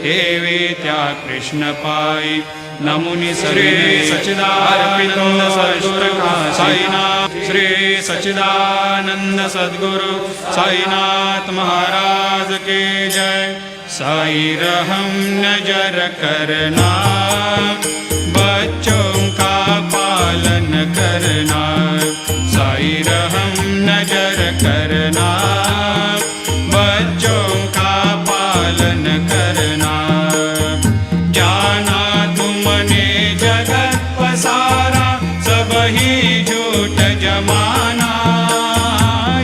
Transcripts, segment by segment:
हेवे त्या कृष्ण पायी नमुनि श्री सच्चिदानंद सद्गुरु साईनाथ श्री सच्चिदानंद सद्गुरु साईनाथ महाराज के जय। साई रहम नजर करना, बच्चों का पालन करना। साई रहम नजर करना, बच्चों का पालन करना। जाना तुमने जगत पसारा, सब ही झूठ जमाना।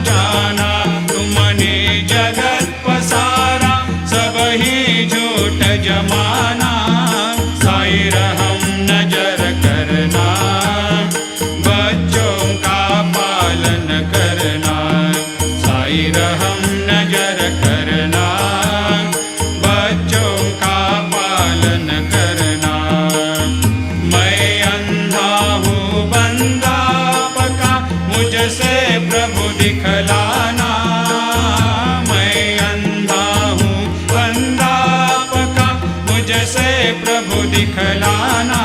जाना तुमने जगत पसारा, सब ही झूठ जमाना। साई रहम नजर करना, बच्चों का पालन करना। साई रहम नजर करना, बच्चों का पालन करना। मैं अंधा हूँ बंदा पका, मुझसे प्रभु दिखलाना। मैं अंधा हूँ बंदा पका, मुझसे प्रभु दिखलाना।